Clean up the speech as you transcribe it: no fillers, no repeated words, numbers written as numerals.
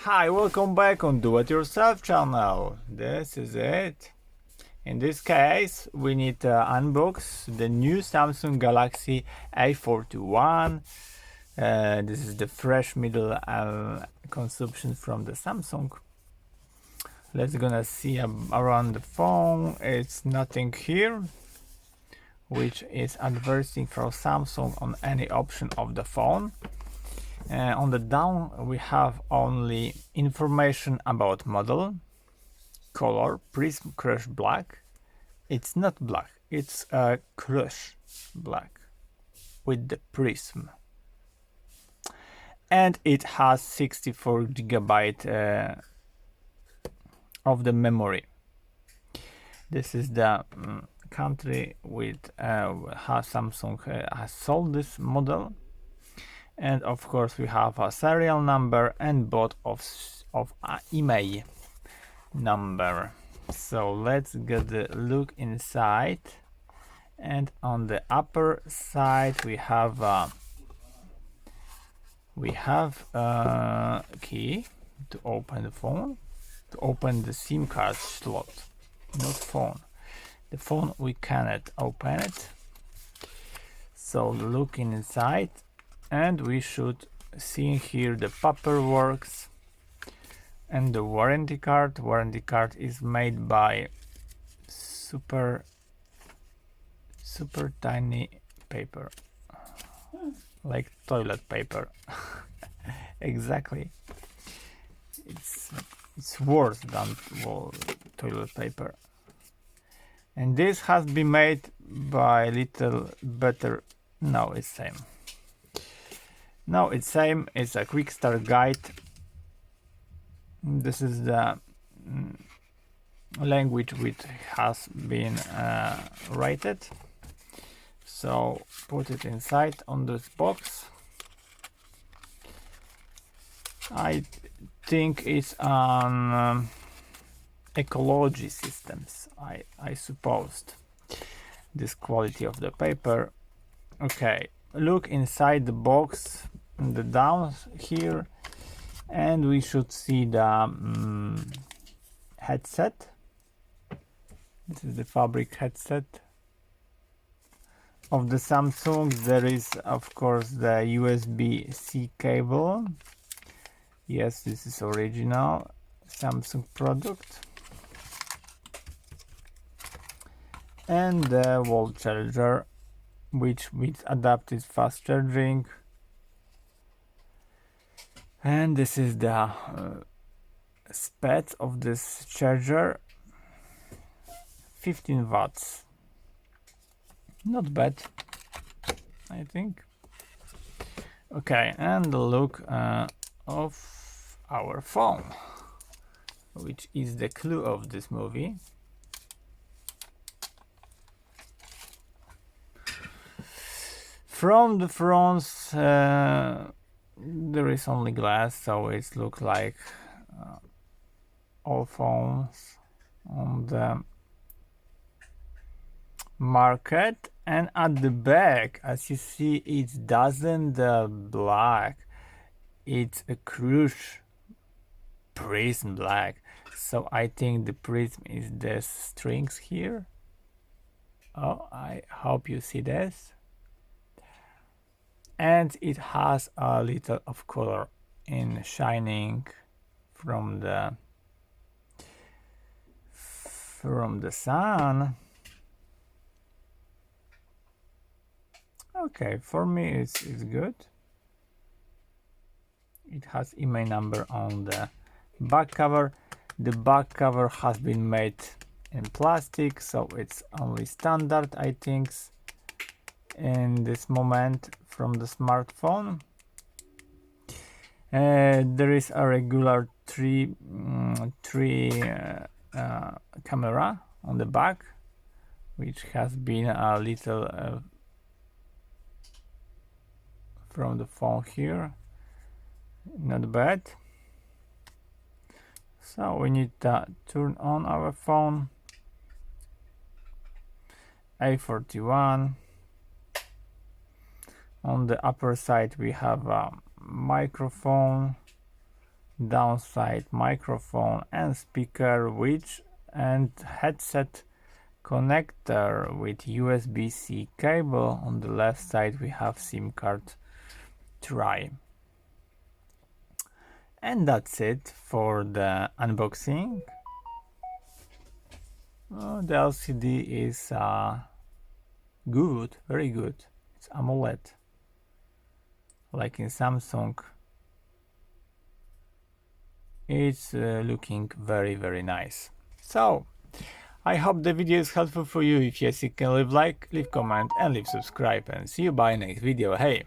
Hi, welcome back on Do It Yourself channel. This is it. In this case, we need to unbox the new Samsung Galaxy A41. This is the fresh middle consumption from the Samsung. Let's gonna see around the phone. It's nothing here, which is advertising for Samsung on any option of the phone. On the down we have only information about model, color, prism crush black. It's not black, it's a crush black with the prism, and it has 64 GB of the memory. This is the country with how Samsung has sold this model. And of course we have a serial number and both of email number. So let's get a look inside, and on the upper side we have a key to open the phone, to open the SIM card slot, not phone. The phone we cannot open it. So looking inside, and we should see here the paperwork and the warranty card. Warranty card is made by super tiny paper, like toilet paper. Exactly, it's worse than toilet paper. And this has been made by little better. No, it's same. No, it's same. It's a quick start guide. This is the language which has been rated. So put it inside on this box. I think it's on ecology systems. I supposed this quality of the paper. Okay, look inside the box, the down here, and we should see the headset. This is the fabric headset of the Samsung. There is of course the USB-C cable. Yes, this is original Samsung product. And the wall charger, which with adapted fast charging. And this is the speed of this charger, 15 watts. Not bad, I think. Okay, and the look of our phone, which is the clue of this movie. From the front, there is only glass, so it looks like all phones on the market. And at the back, as you see, it doesn't black, it's a crush prism black. So I think the prism is the strings here. Oh, I hope you see this. And it has a little of color in shining from the sun. Okay, for me it's good. It has email number on the back cover. The back cover has been made in plastic, so it's only standard, I think, in this moment from the smartphone. There is a regular three camera on the back, which has been a little from the phone here. Not bad. So we need to turn on our phone. A41. On the upper side we have a microphone, downside microphone and speaker, which and headset connector with USB-C cable. On the left side we have SIM card tray. And that's it for the unboxing. The LCD is good, very good. It's AMOLED, like in Samsung. It's looking very nice. So I hope the video is helpful for you. If yes, you can leave like, leave comment and leave subscribe, and see you by next video. Hey!